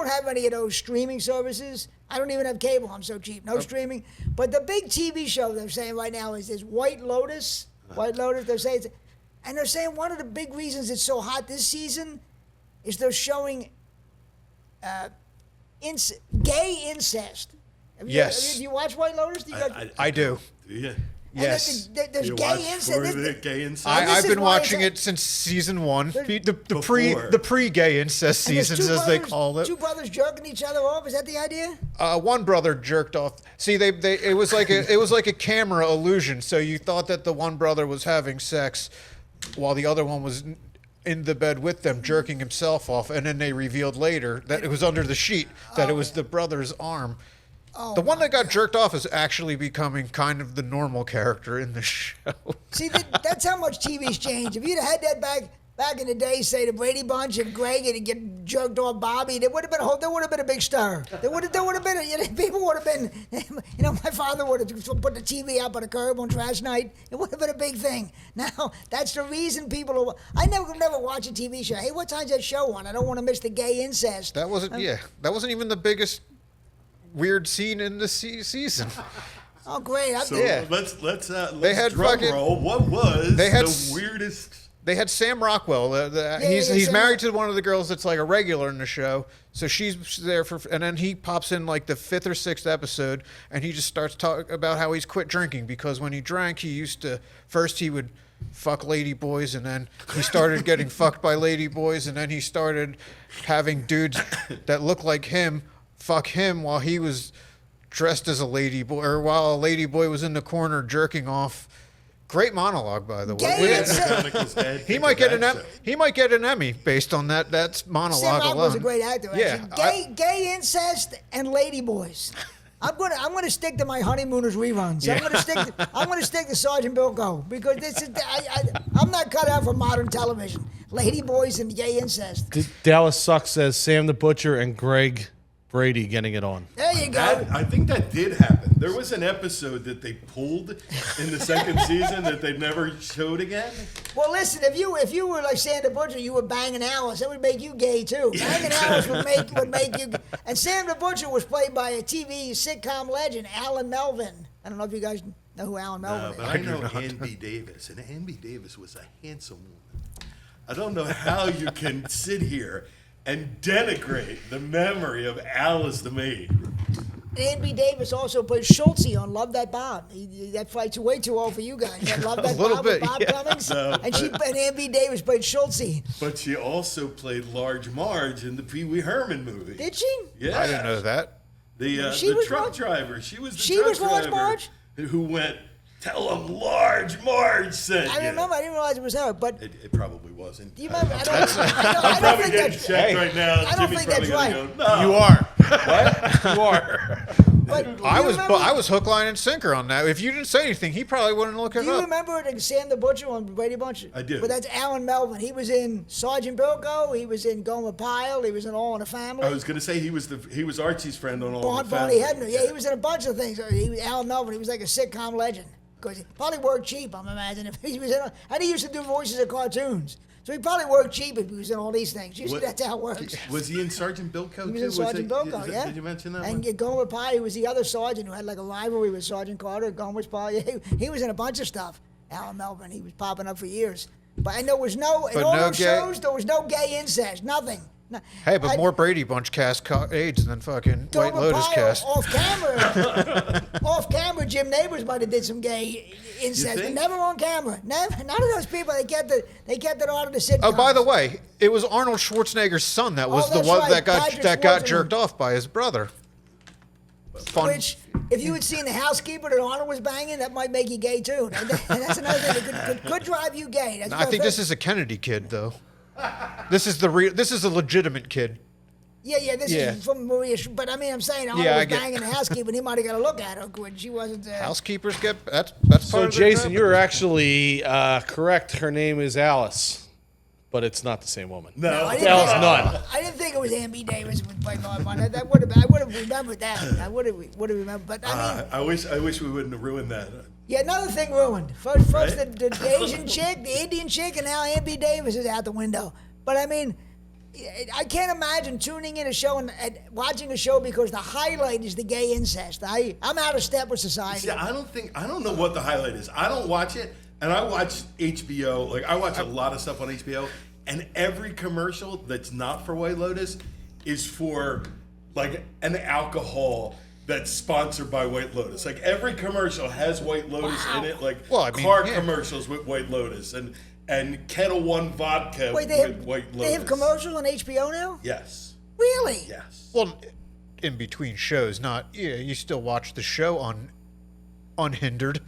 don't have any of those streaming services. I don't even have cable. I'm so cheap. No streaming. But the big TV show they're saying right now is this White Lotus. White Lotus. They're saying one of the big reasons it's so hot this season is they're showing gay incest. Yes. Do you watch White Lotus? I do. Yeah. Yes. There's gay incest. Gay incest? I've been watching it since season 1. The pre-gay incest seasons, as they call it. Two brothers jerking each other off. Is that the idea? One brother jerked off. See, it was like a camera illusion. So you thought that the one brother was having sex, while the other one was in the bed with them jerking himself off, and then they revealed later that it was under the sheet, that it was the brother's arm. The one that got jerked off is actually becoming kind of the normal character in the show. See, that's how much TV's changed. If you'd have had that back in the day, say the Brady Bunch and Greg and get jerked off Bobby, there would have been a big stir. There would have been people would have been. My father would have put the TV up on the curb on trash night. It would have been a big thing. Now that's the reason people are. I never watch a TV show. Hey, what time's that show on? I don't want to miss the gay incest. That wasn't even the biggest weird scene in the season. Oh, great! Let's drum roll. What was the weirdest? They had Sam Rockwell. He's married to one of the girls that's like a regular in the show. So she's there and then he pops in like the 5th or 6th episode, and he just starts talking about how he's quit drinking because when he drank, he would fuck lady boys, and then he started getting fucked by lady boys, and then he started having dudes that look like him fuck him while he was dressed as a lady boy, or while a lady boy was in the corner jerking off. Great monologue, by the way. He might get an Emmy based on that. That's monologue Sam alone. Rockwell's a great actor. Yeah, gay incest and lady boys. I'm gonna stick to my Honeymooners reruns. Yeah. I'm gonna stick to Sergeant Bilko because I'm not cut out for modern television. Lady boys and gay incest. Dallas Sucks says Sam the Butcher and Greg Brady getting it on. There you go. I think that did happen. There was an episode that they pulled in the second season that they never showed again. Well, listen, if you were like Sam the Butcher, you were banging Alice. That would make you gay too. Banging Alice would make you. And Sam the Butcher was played by a TV sitcom legend, Alan Melvin. I don't know if you guys know who Alan Melvin is. But I know Ann B. Davis, and Ann B. Davis was a handsome woman. I don't know how you can sit here and denigrate the memory of Alice the maid. Ann B. Davis also played Schultze on Love That Bob. That fight's way too old for you guys. You Love That Bob with Bob Cummings. And Ann B. Davis played Schultze. But she also played Large Marge in the Pee Wee Herman movie. Did she? Yeah. I didn't know that. The truck driver. She was the truck driver. Large Marge? Who went, tell him Large Marge sent you. I remember. I didn't realize it was her, but it probably wasn't. Do you remember? I'm probably getting checked right now. I don't think that's right. Go, no. You are. What? You are. But I was hook, line, and sinker on that. If you didn't say anything, he probably wouldn't look it up. Do you remember Sam the Butcher on Brady Bunch? I do. But that's Alan Melvin. He was in Sergeant Bilko. He was in Gomer Pyle. He was in All in the Family. I was going to say he was Archie's friend on All in the Barney Family. Hedner. Yeah, he was in a bunch of things. Alan Melvin. He was like a sitcom legend because he probably worked cheap. I'm imagining if he was in. And he used to do voices of cartoons. So he probably worked cheap if he was in all these things. Usually that's how it works. Was he in Sergeant Bilko too? He was in Sergeant Bilko, yeah. Did you mention that and one? Gomer Pyle was the other sergeant who had like a rivalry with Sergeant Carter. Gomer's Pyle. Yeah, he was in a bunch of stuff. Alan Melvin. He was popping up for years. And there was no, in all those shows, there was no gay incest. Nothing. No. Hey, but more Brady Bunch cast caught AIDS than fucking White Lotus cast. Off camera, Jim Neighbors might have did some gay incest, but never on camera. None of those people. They kept it out of the sitcoms. Oh, by the way, it was Arnold Schwarzenegger's son that was the one that got jerked off by his brother. Fun. Which, if you had seen the housekeeper that Arnold was banging, that might make you gay too. That's another thing that could drive you gay. I think this is a Kennedy kid, though. This is a legitimate kid. Yeah, this is from Maria. But I mean, I'm saying Arnold was banging the housekeeper, and he might have got a look at her when she wasn't. Housekeepers get that's part so of Jason, you're actually correct. Her name is Alice, but it's not the same woman. No, Alice Nunn. I didn't think it was Ann B. Davis with playing Large Marge. I would have remembered that. I would have remembered. But I mean, I wish we wouldn't have ruined that. Yeah, another thing ruined. First the Asian chick, the Indian chick, and now Ann B. Davis is out the window. But I mean, I can't imagine tuning in a show and watching a show because the highlight is the gay incest. I'm out of step with society. See, I don't know what the highlight is. I don't watch it, and I watch HBO. Like, I watch a lot of stuff on HBO, and every commercial that's not for White Lotus is for, like, an alcohol that's sponsored by White Lotus. Like, every commercial has White Lotus in it. Like, car commercials with White Lotus, and Kettle One vodka with White Lotus. They have commercials on HBO now? Yes. Really? Yes. Well, in between shows, you still watch the show unhindered.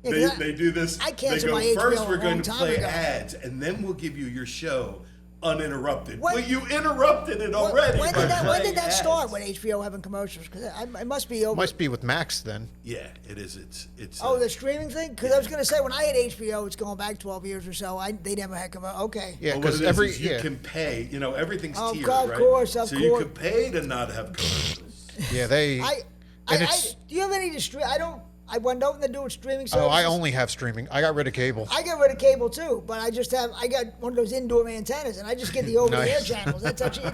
Yeah, They do this. I They canceled go, my HBO first we're a going long to time play ago. ads, and then we'll give you your show uninterrupted. What? Well, you interrupted it already. When by did that playing ads. start with HBO having commercials? Because it must be over. Must be with Max then. Yeah, it is. It's. The streaming thing? Because I was going to say, when I had HBO, it's going back 12 years or so, they never had commercials. Okay. Yeah, Well, what because it every is you can pay. You know, everything's Of tiered, course, right? of so you course. could pay to not have commercials. yeah they. Do you have any I want nothing to do with streaming services. Oh, I only have streaming. I got rid of cable. I got rid of cable too, but I got one of those indoor antennas, and I just get the over-the-air Nice. channels. That's actually,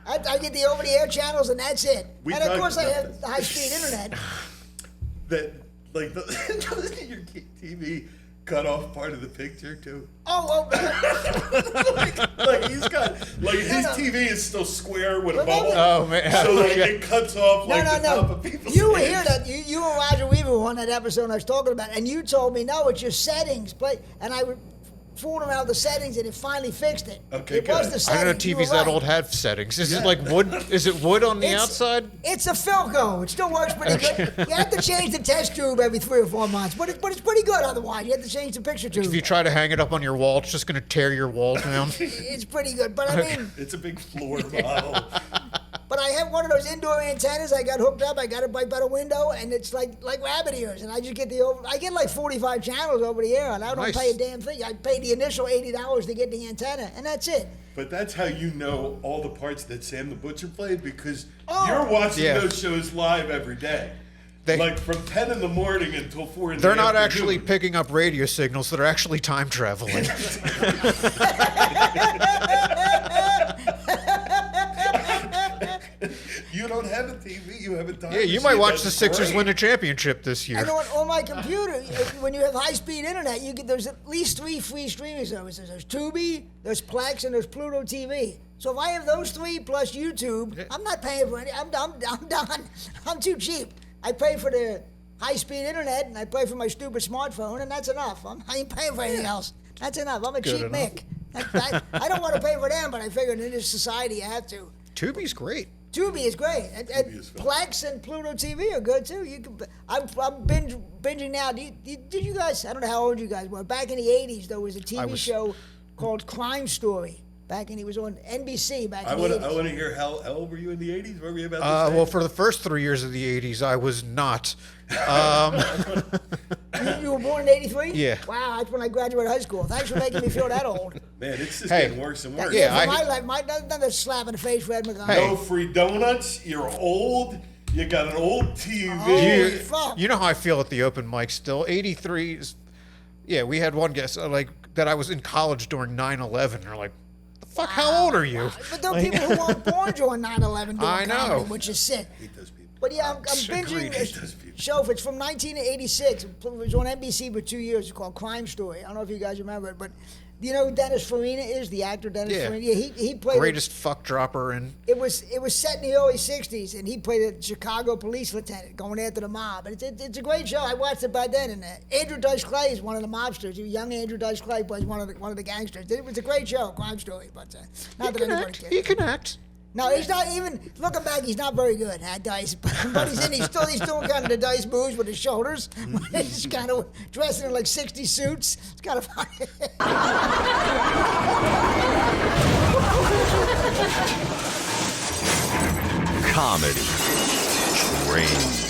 I get the over-the-air channels, and that's it. We And of talked course, I about have this. high-speed internet. That, like, your TV cut off part of the picture too. Like he's got, like, his TV is still square with a bubble. Oh man. So like it cuts off like the top of people's You were heads. here that you and Roger Weaver were on that episode I was talking about, and you told me no, it's your settings. And I fooled around with the settings, and it finally fixed it. Okay, it was good. the settings. I know You were TVs that right. old have settings. Is it like wood? Is it wood on the outside? It's a Philco. It still works pretty good. You have to change the test tube every 3 or 4 months, but it's pretty good otherwise. You have to change the picture tube. If you try to hang it up on your wall, it's just going to tear your wall down. It's pretty good, but I mean, It's a big floor model. but I have one of those indoor antennas. I got hooked up. I got it right by the window, and it's like rabbit ears. And I just get I get like 45 channels over the air, and I don't Nice. pay a damn thing. I paid the initial $80 to get the antenna, and that's it. But that's how you know all the parts that Sam the Butcher played, because Oh. you're watching Yeah. those shows live every day. Like from 10 in the morning until 4 in the They're afternoon. not actually picking up radio signals. They're actually time traveling. You don't have a TV, you have a time Yeah, you machine. might watch That's the Sixers great. win a championship this year. And on my computer, when you have high-speed internet, there's at least 3 free streaming services. There's Tubi, there's Plex, and there's Pluto TV. So if I have those 3 plus YouTube, I'm not paying for any. I'm done. I'm too cheap. I pay for the high-speed internet, and I pay for my stupid smartphone, and that's enough. I ain't paying for anything else. That's enough. I'm a cheap enough. Mick. I don't want to pay for them, but I figured in this society you have to. Tubi's great. Tubi is great. And is fun. Plex and Pluto TV are good too. I'm binging now. Did you guys? I don't know how old you guys were. Back in the '80s, there was a TV show called Crime Story. He was on NBC back in the '80s. I want to hear how old were you in the 80s? What were you about to say? Well, for the first 3 years of the 80s, I was not. You were born in '83. Yeah. Wow, that's when I graduated high school. Thanks for making me feel that old. Man, it's just Hey. getting worse and worse. Yeah, For my life, another slap in the face for Ed McGonigal. Hey. No free donuts, you're old, you got an old TV. Holy fuck. You know how I feel at the open mic still. 83 is. Yeah, we had one guest that I was in college during 9/11. They're like, the fuck, how old are you? But there are people who weren't born during 9/11 doing I know. comedy, which is sick. I hate those people. But yeah, I'm Agreed. binging this show. It's from 1986. It was on NBC for 2 years. It's called Crime Story. I don't know if you guys remember it, but do you know who Dennis Farina is? The actor Dennis Yeah. Farina. Yeah, he played. Greatest fuck dropper in. It was set in the early '60s, and he played a Chicago police lieutenant going after the mob. And it's a great show. I watched it by then. And Andrew Dice Clay is one of the mobsters. Young Andrew Dice Clay plays one of the gangsters. It was a great show, Crime Story. But not that anybody cares. He can act. No, he's not even looking back. He's not very good at Dice, but he's doing kind of the Dice moves with his shoulders. He's kind of dressing in like '60s suits. It's kind of funny. Comedy. Train.